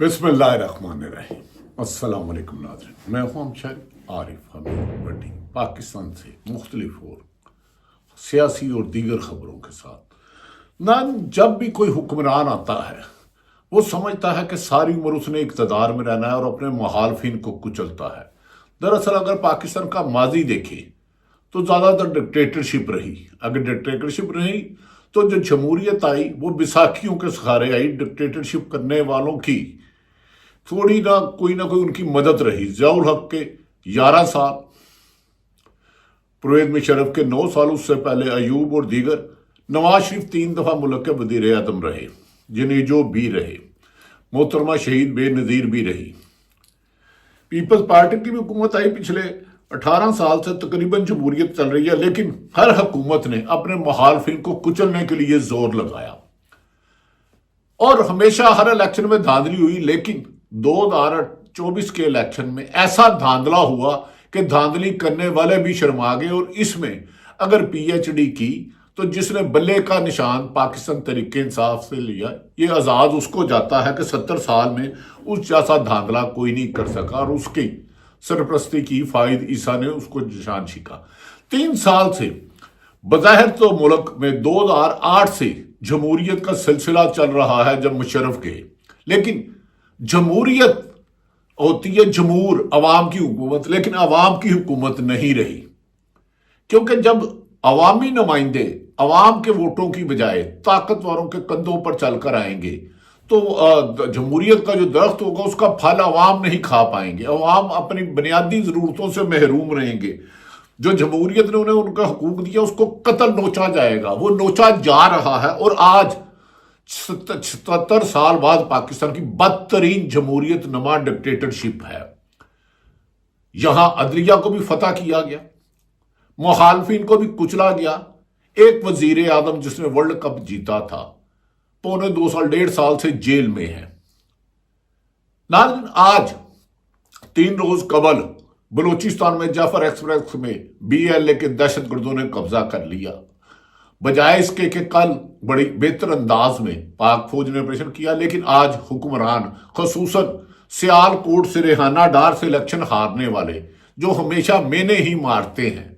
बिस्मिल्लाहिर्रहमानिर्रहीम। अस्सलाम वालेकुम नाज़रीन, मैं हूँ हमशहरी आरिफ हमीद भट्टी, पाकिस्तान से मुख्तलिफ और सियासी और दीगर खबरों के साथ। ना जब भी कोई हुक्मरान आता है वो समझता है कि सारी उम्र उसने इक़्तिदार में रहना है और अपने मुखालफिन को कुचलता है। दरअसल अगर पाकिस्तान का माजी देखें तो ज़्यादातर डिक्टेटरशिप रही। अगर डिक्टेटरशिप रही तो जो जमहूरियत आई वो बैसाखियों के सहारे आई। डिक्टेटरशिप करने वालों की थोड़ी ना कोई उनकी मदद रही। ज़ियाउल हक के 11 साल, परवेज़ मुशर्रफ के 9 साल, उससे पहले अयूब और दीगर। नवाज शरीफ 3 दफ़ा मुल्क के वज़ीर आज़म रहे, जिनेजो भी रहे, मोहतरमा शहीद बेनज़ीर भी रही। पीपल्स पार्टी की भी हुकूमत आई। पिछले 18 साल से तकरीबन जमहूरियत चल रही है, लेकिन हर हुकूमत ने अपने मुखालफिन को कुचलने के लिए जोर लगाया और हमेशा हर इलेक्शन में धांधली हुई। लेकिन 2024 के इलेक्शन में ऐसा धांधला हुआ कि धांधली करने वाले भी शर्मा गए। और इसमें अगर पीएचडी की तो जिसने बल्ले का निशान पाकिस्तान तहरीक इंसाफ से लिया, ये आज़ाद उसको जाता है कि 70 साल में उस जैसा धांधला कोई नहीं कर सका और उसकी सरपरस्ती की फाइद ईसा ने उसको निशान छिका। 3 साल से बज़ाहिर तो मुल्क में 2008 से जमहूरियत का सिलसिला चल रहा है जब मुशर्रफ गए, लेकिन जमहूरियत होती है जमहूर अवाम की हुकूमत, लेकिन अवाम की हुकूमत नहीं रही। क्योंकि जब अवामी नुमाइंदे अवाम के वोटों की बजाय ताकतवरों के कंधों पर चलकर आएंगे तो जमहूरियत का जो दरख्त होगा उसका फल अवाम नहीं खा पाएंगे। अवाम अपनी बुनियादी ज़रूरतों से महरूम रहेंगे। जो जमहूरियत ने उन्हें उनका हकूक दिया उसको कत्ल नोचा जाएगा। वो नोचा जा रहा है और आज 77 साल बाद पाकिस्तान की बदतरीन जमहूरियत नुमा डिक्टेटरशिप है। यहां अदलिया को भी फतह किया गया, मुखालफिन को भी कुचला गया। एक वजीर आजम जिसने वर्ल्ड कप जीता था, पौने 2 साल 1.5 साल से जेल में है। नाज़रीन, आज 3 रोज कबल बलूचिस्तान में जाफर एक्सप्रेस में BLA के दहशतगर्दों ने कब्जा कर लिया। बजाय इसके कि कल बड़ी बेहतर अंदाज में पाक फौज ने ऑपरेशन किया, लेकिन आज हुक्मरान खसूसन सियालकोट से रेहाना डार से इलेक्शन हारने वाले, जो हमेशा मैंने ही मारते हैं,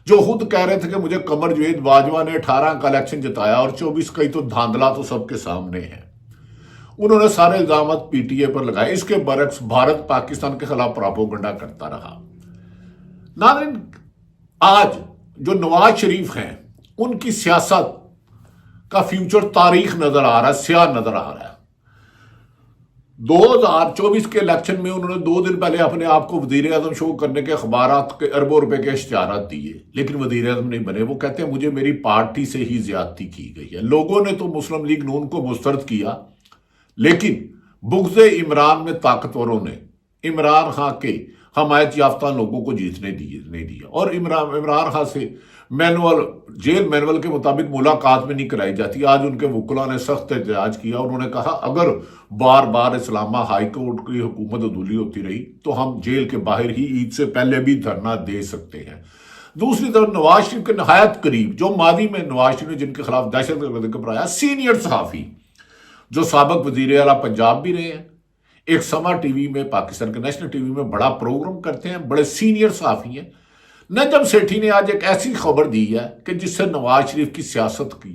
जो खुद कह रहे थे कि मुझे कमर जवेद बाजवा ने 18 का इलेक्शन जिताया और 24 का ही तो धांधला तो सबके सामने है। उन्होंने सारे इल्जाम PTA पर लगाए। इसके बरक्स भारत पाकिस्तान के खिलाफ प्रोपेगेंडा करता रहा। नाज़रीन, आज जो नवाज शरीफ हैं उनकी सियासत का फ्यूचर तारीख नजर आ रहा है, स्याह नजर आ रहा है। 2024 के इलेक्शन में उन्होंने 2 दिन पहले अपने आप को वजीर आजम शो करने के अखबारात के अरबों रुपए के इश्तिहारात दिए, लेकिन वजीर आजम नहीं बने। वो कहते हैं मुझे मेरी पार्टी से ही ज्यादती की गई है। लोगों ने तो मुस्लिम लीग नून को मुस्तरद किया, लेकिन बुग़्ज़े इमरान में ताकतवरों ने इमरान खान के हमायत याफ्ता लोगों को जीतने नहीं दिया। और इमरान खान से जेल मैनुअल के मुताबिक मुलाकात में नहीं कराई जाती। आज उनके वकीलों ने सख्त एहतजाज किया। उन्होंने कहा अगर बार बार इस्लामा हाई कोर्ट की हुकूमत अदूली होती रही तो हम जेल के बाहर ही ईद से पहले भी धरना दे सकते हैं। दूसरी तरफ नवाज शरीफ के नहायत करीब, जो मादी में नवाज शरीफ ने जिनके खिलाफ दहशतगर्दी का बनाया, सीनियर सहाफ़ी जो साबिक वज़ीर आला पंजाब भी रहे हैं, एक समा टीवी में, पाकिस्तान के नेशनल टीवी में बड़ा प्रोग्राम करते हैं, बड़े सीनियर सहाफ़ी हैं। नजम सेठी ने आज एक ऐसी खबर दी है कि जिससे नवाज शरीफ की सियासत की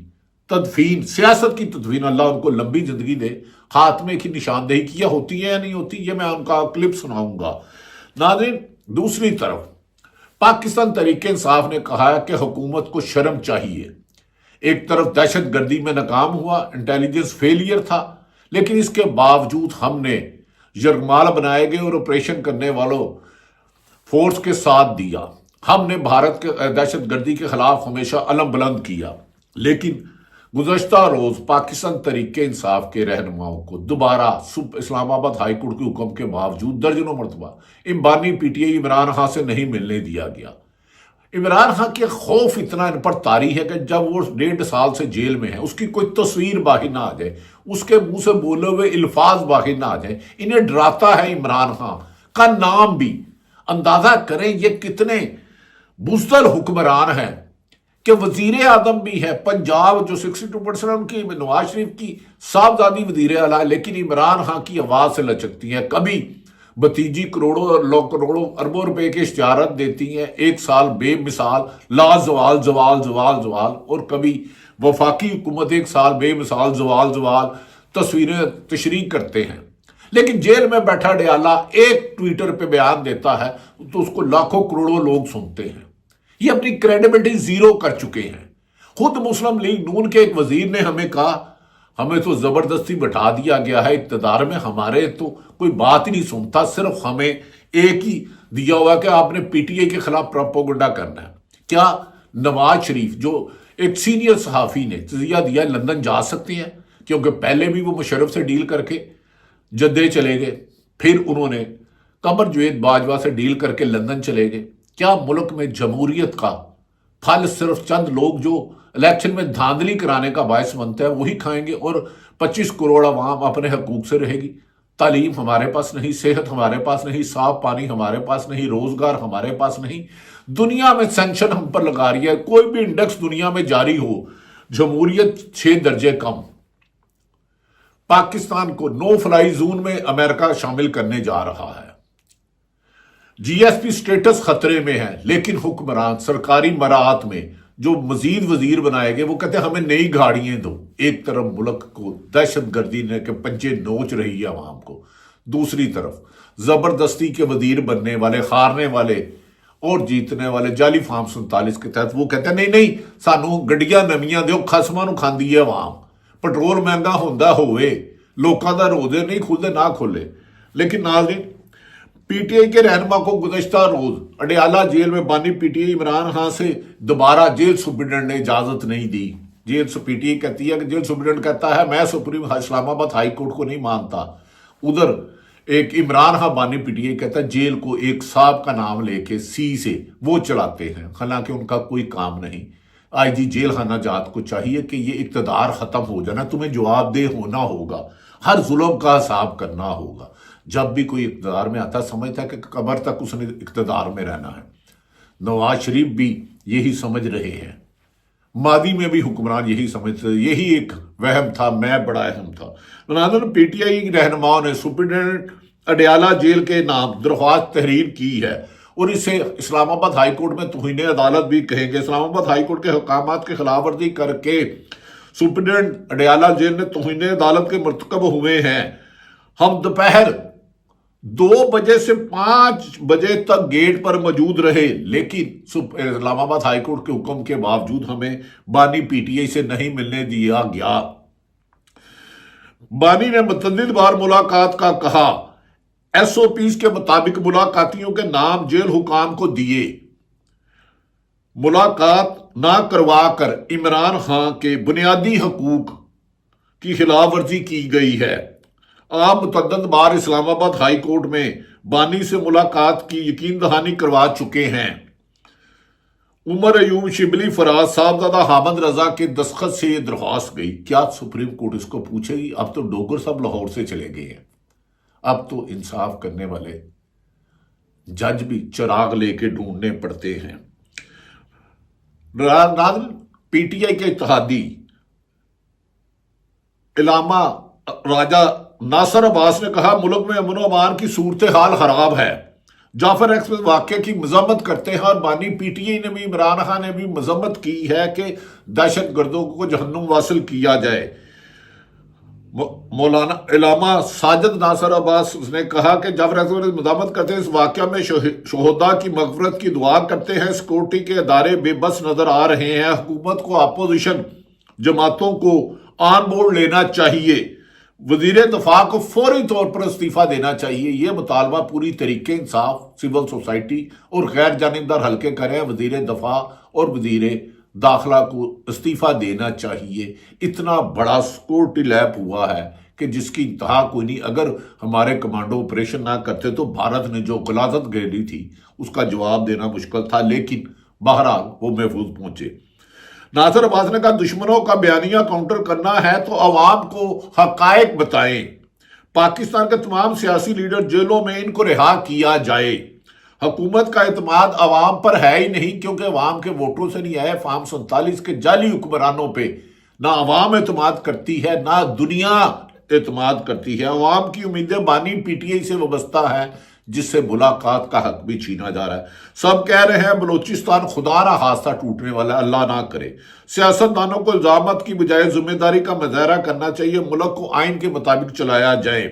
तदफीन, अल्लाह उनको लंबी जिंदगी दे, खात्मे की निशानदेही की होती है या नहीं होती, ये मैं उनका क्लिप सुनाऊंगा। नाज़रीन, दूसरी तरफ पाकिस्तान तहरीक इंसाफ ने कहा है कि हुकूमत को शर्म चाहिए। एक तरफ दहशतगर्दी में नाकाम हुआ, इंटेलिजेंस फेलियर था, लेकिन इसके बावजूद हमने यरगमाल बनाए गए और ऑपरेशन करने वालों फोर्स के साथ दिया। हमने भारत के दहशतगर्दी के खिलाफ हमेशा अलम बुलंद किया। लेकिन गुज़श्ता रोज पाकिस्तान तहरीक इंसाफ के रहनुमाओं को दोबारा इस्लामाबाद हाई कोर्ट के हुक्म के बावजूद दर्जनों मरतबा इम्बानी PTA इमरान खान से नहीं मिलने दिया गया। इमरान खान के खौफ इतना इन पर तारी है कि जब वो 1.5 साल से जेल में है, उसकी कोई तस्वीर बाहर ना आ जाए, उसके मुंह से बोले हुए अल्फाज बाहर ना आ जाए, इन्हें डराता है इमरान खान का नाम भी। अंदाजा करें ये कितने बुज़दिल हुक्मरान हैं کہ وزیر اعظم بھی ہے پنجاب جو 62% ان کی نواز شریف کی صاحبزادی وزیر اعلیٰ ہے، لیکن عمران خان کی آواز سے لچکتی ہیں. کبھی بھتیجی کروڑوں اربوں روپے کی اشتہارات دیتی ہیں، ایک سال بے مثال لا زوال زوال زوال زوال، اور کبھی وفاقی حکومت ایک سال بے مثال زوال زوال تصویریں تشریح کرتے ہیں. لیکن جیل میں بیٹھا اڈیالہ ایک ٹویٹر پہ بیان دیتا ہے تو اس کو لاکھوں کروڑوں لوگ سنتے ہیں. یہ اپنی کریڈیبلٹی زیرو کر چکے ہیں. خود مسلم لیگ نون کے ایک وزیر نے ہمیں کہا ہمیں تو زبردستی بٹھا دیا گیا ہے اقتدار میں، ہمارے تو کوئی بات ہی نہیں سنتا، صرف ہمیں ایک ہی دیا ہوا کہ آپ نے پی ٹی آئی کے خلاف پروپیگنڈا کرنا ہے. کیا نواز شریف جو ایک سینئر صحافی نے تجزیہ دیا لندن جا سکتے ہیں؟ کیونکہ پہلے بھی وہ مشرف سے ڈیل کر کے جدے چلے گئے، پھر انہوں نے قمر جوید باجوہ سے ڈیل کر کے لندن چلے گئے. کیا ملک میں جمہوریت کا پھل صرف چند لوگ جو الیکشن میں دھاندلی کرانے کا باعث بنتا ہے وہی کھائیں گے اور 25 کروڑ عوام اپنے حقوق سے رہے گی؟ تعلیم ہمارے پاس نہیں، صحت ہمارے پاس نہیں، صاف پانی ہمارے پاس نہیں، روزگار ہمارے پاس نہیں. دنیا میں سینکشن ہم پر لگا رہی ہے. کوئی بھی انڈیکس دنیا میں جاری ہو، جمہوریت 6 درجے کم. پاکستان کو نو فلائی زون میں امریکہ شامل کرنے جا رہا ہے. جی ایس پی سٹیٹس خطرے میں ہے، لیکن حکمران سرکاری مراعات میں جو مزید وزیر بنائے گئے وہ کہتے ہیں ہمیں نئی گاڑیاں دو. ایک طرف ملک کو دہشت گردی نے کہ پنجے نوچ رہی ہے عوام کو، دوسری طرف زبردستی کے وزیر بننے والے، خارنے والے اور جیتنے والے جعلی فارم 47 کے تحت وہ کہتے ہیں نہیں نہیں سانو گڈیاں نویاں دیو، خسماں نو کھاندی ہے عوام، پٹرول مہنگا ہوندا ہوئے، لوکاں دا روزے نہیں کھلے نہ کھلے. لیکن ناظرین، پی ٹی آئی کے رہنما کو گزشتہ روز اڈیالہ جیل میں بانی P T I Imran Khan سے دوبارہ جیل سپرنٹنڈنٹ نے اجازت نہیں دی. پی ٹی آئی کہتی ہے کہ جیل سپرنٹنڈنٹ کہتا ہے میں سپریم اسلام آباد ہائی کورٹ کو نہیں مانتا. ادھر ایک عمران خان بانی پی ٹی آئی کہتا ہے جیل کو ایک صاحب کا نام لے کے سی سے وہ چلاتے ہیں، حالانکہ ان کا کوئی کام نہیں. آئی جی جیل خانہ جات کو چاہیے کہ یہ اقتدار ختم ہو جانا، تمہیں جواب دہ ہونا ہوگا، ہر ظلم کا حساب کرنا ہوگا. جب بھی کوئی اقتدار میں آتا سمجھتا ہے کہ قبر تک اس نے اقتدار میں رہنا ہے. نواز شریف بھی یہی سمجھ رہے ہیں، ماضی میں بھی حکمران یہی سمجھتے تھے، یہی ایک وہم تھا، میں بڑا اہم تھا. ناظرین، پی ٹی آئی رہنماؤں نے سپرنٹنڈنٹ اڈیالہ جیل کے نام درخواست تحریر کی ہے اور اسے اسلام آباد ہائی کورٹ میں توہین عدالت بھی کہیں گے. اسلام آباد ہائی کورٹ کے حکامات کی خلاف ورزی کر کے سپرنٹنڈنٹ اڈیالہ جیل میں توہین عدالت کے مرتکب ہوئے ہیں. ہم دوپہر 2 بجے سے 5 بجے تک گیٹ پر موجود رہے، لیکن اسلام آباد ہائی کورٹ کے حکم کے باوجود ہمیں بانی پی ٹی آئی سے نہیں ملنے دیا گیا. بانی نے متعدد بار ملاقات کا کہا، ایس او پیز کے مطابق ملاقاتیوں کے نام جیل حکام کو دیے. ملاقات نہ کروا کر عمران خان کے بنیادی حقوق کی خلاف ورزی کی گئی ہے. آپ متعدد بار اسلام آباد ہائی کورٹ میں بانی سے ملاقات کی یقین دہانی کروا چکے ہیں. عمر ایوب شبلی فراز صاحبزادہ حامد رضا کے دستخط سے یہ درخواست گئی. کیا سپریم کورٹ اس کو پوچھے گی؟ اب تو ڈوگر صاحب لاہور سے چلے گئے ہیں، اب تو انصاف کرنے والے جج بھی چراغ لے کے ڈھونڈنے پڑتے ہیں. ناظرین، پی ٹی آئی کے اتحادی علامہ راجہ ناصر عباس نے کہا ملک میں امن و امان کی صورتحال خراب ہے. جعفر ایکسپریس واقعے کی مذمت کرتے ہیں اور بانی پی ٹی آئی نے بھی، عمران خان نے بھی مذمت کی ہے کہ دہشت گردوں کو جہنم واصل کیا جائے. مولانا علامہ ساجد ناصر عباس نے کہا کہ جعفر ایکسپریس مذمت کرتے ہیں اس واقعہ میں شہداء کی مغفرت کی دعا کرتے ہیں. سیکورٹی کے ادارے بے بس نظر آ رہے ہیں. حکومت کو اپوزیشن جماعتوں کو آن بورڈ لینا چاہیے. وزیر دفاع کو فوری طور پر استعفیٰ دینا چاہیے. یہ مطالبہ پوری طریقے انصاف، سول سوسائٹی اور غیر جانبدار حلقے کر رہے ہیں. وزیر دفاع اور وزیر داخلہ کو استعفیٰ دینا چاہیے. اتنا بڑا سیکورٹی لیپ ہوا ہے کہ جس کی انتہا کوئی نہیں. اگر ہمارے کمانڈو آپریشن نہ کرتے تو بھارت نے جو غلاظت گھیری تھی اس کا جواب دینا مشکل تھا، لیکن بہرحال وہ محفوظ پہنچے. ناصر عباس نے کہا دشمنوں کا بیانیہ کاؤنٹر کرنا ہے تو عوام کو حقائق بتائیں. پاکستان کے تمام سیاسی لیڈر جیلوں میں ان کو رہا کیا جائے. हुकूमत का एतमाद अवाम पर है ही नहीं, क्योंकि अवाम के वोटों से नहीं आया। फार्म 47 के जाली हुक्मरानों पे ना अवाम एतमाद करती है, ना दुनिया एतमाद करती है। अवाम की उम्मीदें बानी पीटीआई से वाबस्ता है, जिससे मुलाकात का हक भी छीना जा रहा है। सब कह रहे हैं बलूचिस्तान खुदा ना हादसा टूटने वाला, अल्लाह ना करे। सियासतदानों को इल्जामात की बजाय जिम्मेदारी का मुजाहरा करना चाहिए, मुल्क को आइन के मुताबिक चलाया जाए।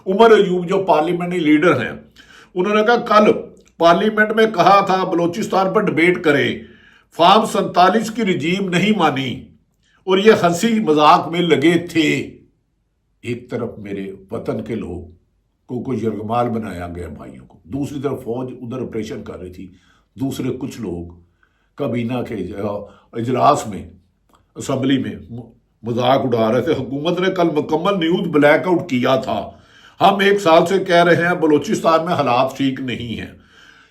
उमर अयूब जो पार्लियामेंट्री लीडर हैं, उन्होंने कहा कल पार्लियामेंट में कहा था बलूचिस्तान पर डिबेट करें, फार्म 47 की रजीम नहीं मानी और ये हंसी मजाक में लगे थे। एक तरफ मेरे वतन के लोग को यरगमाल बनाया गया भाइयों को, दूसरी तरफ फौज उधर ऑपरेशन कर रही थी, दूसरे कुछ लोग काबीना के इजलास में असम्बली में मजाक उड़ा रहे थे। हुकूमत ने कल मुकम्मल न्यूज़ ब्लैकआउट किया था। हम एक साल से कह रहे हैं बलूचिस्तान में हालात ठीक नहीं हैं।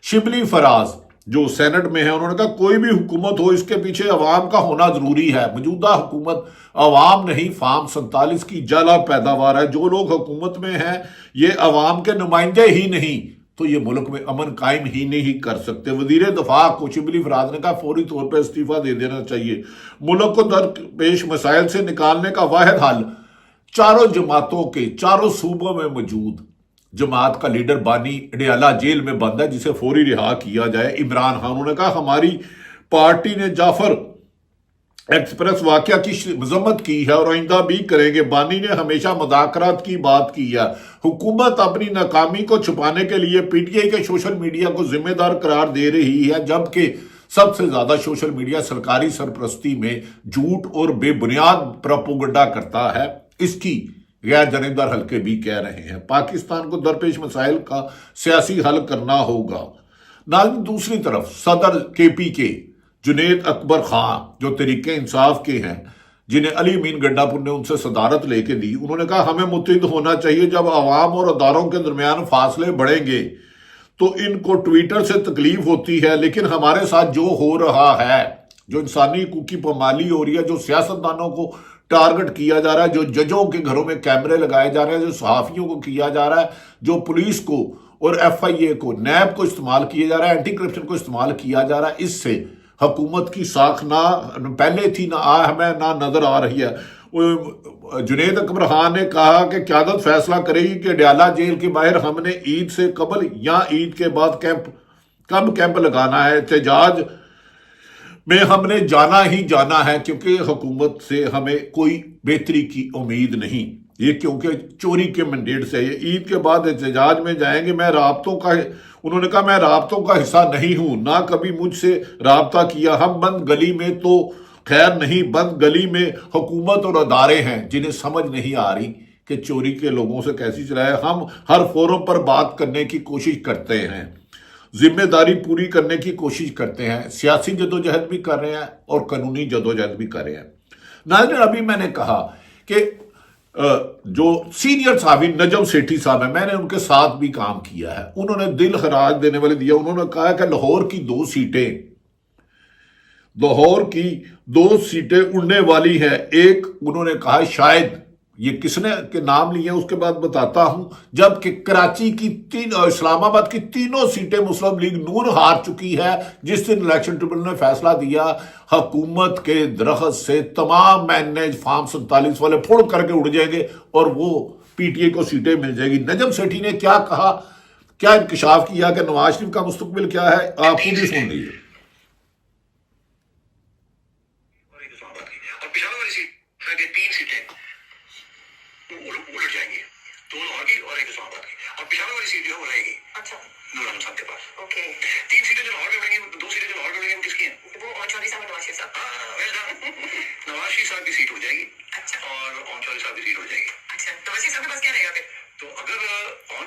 शिबली फराज जो सेनेट में है, उन्होंने कहा कोई भी हुकूमत हो, इसके पीछे अवाम का होना जरूरी है। मौजूदा हुकूमत अवाम नहीं, फार्म 47 की जाला पैदावार है। जो लोग हुकूमत में हैं ये अवाम के नुमाइंदे ही नहीं, तो ये मुल्क में अमन कायम ही नहीं कर सकते। वजीर दफा को शिबली फराज ने कहा फौरी तौर पर इस्तीफा दे देना चाहिए। मुल्क को दरपेश मसाइल से निकालने का वाहिद हल चारों जमातों के चारों सूबों में मौजूद जमात का लीडर बानी अडियाला जेल में बंद है, जिसे फौरी रिहा किया जाए। इमरान खान, उन्होंने कहा हमारी पार्टी ने जाफर एक्सप्रेस वाकया की मजम्मत की है और आइंदा भी करेंगे। बानी ने हमेशा मुज़ाकरात की बात की है। हुकूमत अपनी नाकामी को छुपाने के लिए पीटीआई के सोशल मीडिया को जिम्मेदार करार दे रही है, जबकि सबसे ज्यादा सोशल मीडिया सरकारी सरपरस्ती में झूठ और बेबुनियाद प्रोपेगेंडा करता है। इसकी गैर जनेदार हल्के भी कह रहे हैं पाकिस्तान को दरपेश मसाइल का सियासी हल करना होगा। नाज़रीन, दूसरी तरफ सदर केपी के जुनेद अकबर खान जो तरीके इंसाफ के हैं, जिन्हें अली अमीन गंडापुर ने उनसे सदारत लेके दी, उन्होंने कहा हमें मुत्तहिद होना चाहिए। जब आवाम और अदारों के दरमियान फासले बढ़ेंगे तो इनको ट्विटर से तकलीफ होती है, लेकिन हमारे साथ जो हो रहा है, जो इंसानी हकूक की पामाली हो रही है, जो सियासतदानों को टारगेट किया जा रहा है, जो जजों के घरों में कैमरे लगाए जा रहे हैं, जो सहाफियों को किया जा रहा है, जो पुलिस को और एफआईए को, नैब को इस्तेमाल किया जा रहा है, एंटी करप्शन को इस्तेमाल किया जा रहा है, इससे हुकूमत की साख ना पहले थी ना हमें ना नजर आ रही है। जुनेद अकबर खान ने कहा कि क़यादत फैसला करेगी कि अडियाला जेल के बाहर हमने ईद से कबल या ईद के बाद कब कैंप लगाना है। एहतजाज में हमने जाना ही जाना है, क्योंकि हुकूमत से हमें कोई बेहतरी की उम्मीद नहीं। ये क्योंकि चोरी के मैंडेट से ये ईद के बाद एहतजाज में जाएंगे। उन्होंने कहा मैं राब्तों का हिस्सा नहीं हूं, ना कभी मुझसे राब्ता किया। हम बंद गली में तो खैर नहीं, बंद गली में हुकूमत और अदारे हैं जिन्हें समझ नहीं आ रही कि चोरी के लोगों से कैसी चलाए। हम हर फोरम पर बात करने की कोशिश करते हैं, जिम्मेदारी पूरी करने की कोशिश करते हैं, सियासी जदोजहद भी कर रहे हैं और कानूनी जदोजहद भी कर रहे हैं। नाज़रीन, अभी मैंने कहा कि जो सीनियर साहबी नजम सेठी साहब है, मैंने उनके साथ भी काम किया है, उन्होंने दिल खराज देने वाले दिया। उन्होंने कहा कि लाहौर की दो सीटें उड़ने वाली हैं। एक उन्होंने कहा शायद, ये किसने के नाम लिए उसके बाद बताता हूं, जबकि कराची की इस्लामाबाद की तीनों सीटें मुस्लिम लीग नून हार चुकी है। जिस दिन इलेक्शन ट्रिब्यूनल ने फैसला दिया, हुकूमत के दरख्त से तमाम मैनेज फार्म 47 वाले फोड़ करके उड़ जाएंगे और वो पीटीआई को सीटें मिल जाएगी। नजम सेठी ने क्या कहा, क्या इंकशाफ किया कि नवाज शरीफ का मुस्तकबिल क्या है, आप खुद ही सुन लीजिए। तीन सीटें उलट जाएंगी, दो लाहौर की और एक इस्लामाबाद की, और पिछाड़े वाली सीट जो है वो रहेगी। अच्छा, नूर आलम साहब के पास। ओके, तीन सीटें जो लाहौर में बढ़ेंगी, दो सीटें जो लाहौर में बढ़ेंगी वो किसकी हैं? वो चौधरी साहब और नवाज शरीफ साहब। नवाज शरीफ साहब की सीट उड़ जाएगी। अच्छा, और चौधरी साहब की सीट उड़ जाएगी। अच्छा, नवाज शरीफ साहब के पास क्या रहेगा फिर? तो अगर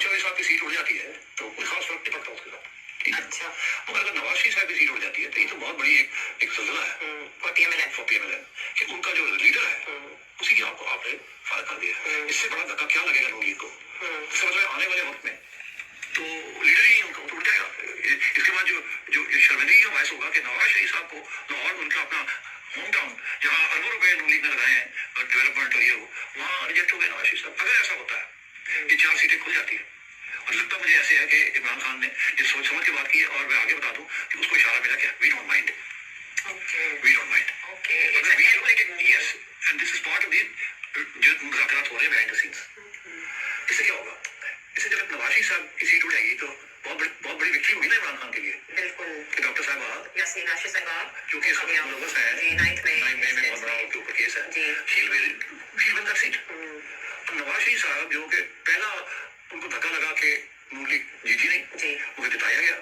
चौधरी साहब की सीट उड़ जाती है तो कोई खास फर्क नहीं पड़ता उसके साथ। अच्छा, मगर अगर नवाज शरीफ साहब की सीट उड़ जाती है तो ये तो बहुत बड़ी एक ज़ल्ज़ला है फॉर पीएमएलएन कि उनका जो लीडर है उसी की आपने फायर कर दिया। इससे बड़ा धक्का क्या लगेगा नून लीग को? समझ में आने वाले वक्त में तो लीडर ही उनका उठ जाएगा। इसके बाद जो शर्मिंदगी का बायस होगा कि नवाज शरीफ साहब को लाहौर उनका अपना होम टाउन, जहाँ अरबों रुपए नून लीग ने लगाए हैं डेवलपमेंट और ये वहाँ रिजेक्ट हो गए नवाज शरीफ साहब। अगर ऐसा होता है, ये 4 सीटें खुल जाती है, اور لگتا مجھے ایسے ہے کہ عمران خان نے یہ سوچ سمجھ کے بات کی ہے. اور میں آگے بتا دوں کہ اس کو اشارہ ملا کیا, we don't mind, we don't mind. Yes and this is part of the جو مذاکرات ہو رہے ہیں بیہائنڈ دا سینس. اس سے کیا ہوگا, اس سے جب نواز شریف صاحب کی سیٹ اڑے گی تو بہت بڑی وکٹری ہوگی نا عمران خان کے لیے. بالکل کہ ڈاکٹر صاحب یاسین راشد صاحب جو کہ اس وقت ملوث ہیں 9 مئی میں بہت بڑا ان کے اوپر کیس ہے, shell one that set. Nawaz Sharif صاحب جو کہ پہلا ان کو دھکا لگا کہ نون لیگ جیتی نہیں, مجھے جتایا گیا,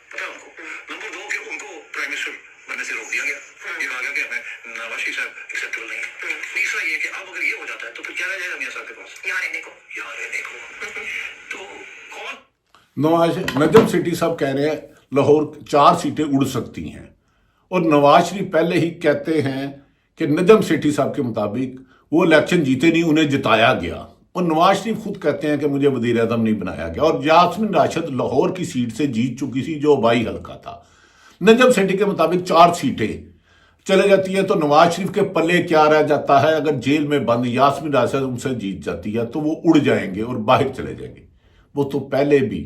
پتا ان کو. نمبر 2 کہ ان کو پرائم منسٹر بننے سے روک دیا گیا, یہ کہا گیا کہ ہمیں نواز شریف صاحب ایکسیپٹیبل نہیں ہے. تیسرا یہ کہ اب اگر یہ ہو جاتا ہے تو پھر کیا رہ جائے گا میاں صاحب کے پاس, یہاں رہنے کو. تو کون نجم سیٹھی صاحب کہہ رہے ہیں لاہور 4 سیٹیں اڑ سکتی ہیں, اور نواز شریف پہلے ہی کہتے ہیں کہ نجم سیٹھی صاحب کے مطابق وہ الیکشن جیتے نہیں, انہیں جتایا گیا. اور نواز شریف خود کہتے ہیں کہ مجھے وزیر اعظم نہیں بنایا گیا. اور یاسمین راشد لاہور کی سیٹ سے جیت چکی تھی جو بائی حلقہ تھا. نجم سیٹھی کے مطابق 4 سیٹیں چلے جاتی ہیں تو نواز شریف کے پلے کیا رہ جاتا ہے. اگر جیل میں بند یاسمین راشد ان سے جیت جاتی ہے تو وہ اڑ جائیں گے اور باہر چلے جائیں گے. وہ تو پہلے بھی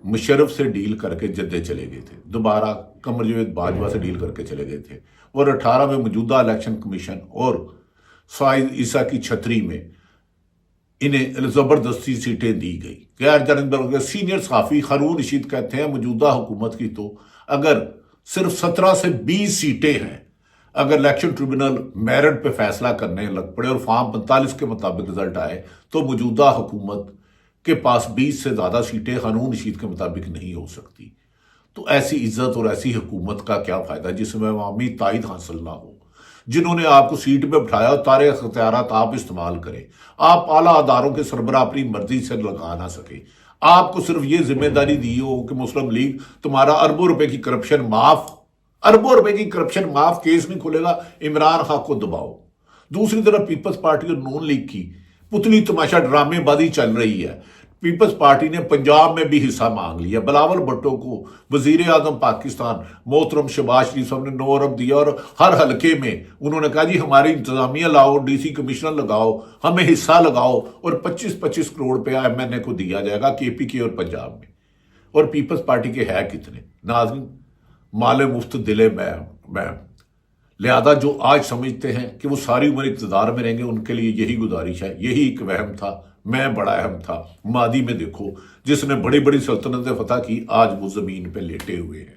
مشرف سے ڈیل کر کے جدے چلے گئے تھے, دوبارہ قمر جاوید باجوہ سے ڈیل کر کے چلے گئے تھے, اور 18 میں موجودہ الیکشن کمیشن اور فائز عیسیٰ کی چھتری میں انہیں زبردستی سیٹیں دی گئی. غیر جانبدار سینئر صحافی ہارون رشید کہتے ہیں موجودہ حکومت کی تو اگر صرف 17 سے 20 سیٹیں ہیں, اگر الیکشن ٹریبونل میرٹ پہ فیصلہ کرنے لگ پڑے اور فارم 45 کے مطابق رزلٹ آئے تو موجودہ حکومت کے پاس 20 سے زیادہ سیٹیں ہارون رشید کے مطابق نہیں ہو سکتی. تو ایسی عزت اور ایسی حکومت کا کیا فائدہ جس میں عوامی تائید حاصل نہ ہو. جنہوں نے آپ کو سیٹ پہ بٹھایا اور سارے اختیارات آپ استعمال کریں, آپ اعلیٰ اداروں کے سربراہ اپنی مرضی سے لگا نہ سکے, آپ کو صرف یہ ذمہ داری دی ہو کہ مسلم لیگ تمہارا اربوں روپے کی کرپشن معاف, کیس نہیں کھلے گا, عمران خان کو دباؤ. دوسری طرف پیپلز پارٹی اور نون لیگ کی پتلی تماشا ڈرامے بازی چل رہی ہے. پیپلز پارٹی نے پنجاب میں بھی حصہ مانگ لیا. بلاول بھٹو کو وزیر اعظم پاکستان محترم شہباز شریف صاحب نے 9 ارب دیا, اور ہر حلقے میں انہوں نے کہا جی ہماری انتظامیہ لاؤ, ڈی سی کمشنر لگاؤ, ہمیں حصہ لگاؤ, اور 25 کروڑ روپیہ MNA کو دیا جائے گا KPK اور پنجاب میں. اور پیپلز پارٹی کے ہے کتنے ناظرین, مال مفت دلے میں. لہذا جو آج سمجھتے ہیں کہ وہ ساری عمر اقتدار میں رہیں گے, ان کے لیے یہی گزارش ہے, یہی ایک وہم تھا, میں بڑا اہم تھا. ماضی میں دیکھو جس نے بڑی بڑی سلطنتیں فتح کی آج وہ زمین پہ لیٹے ہوئے ہیں.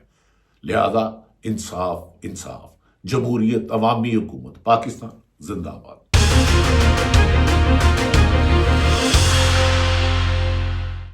لہذا انصاف, جمہوریت, عوامی حکومت, پاکستان زندہ باد.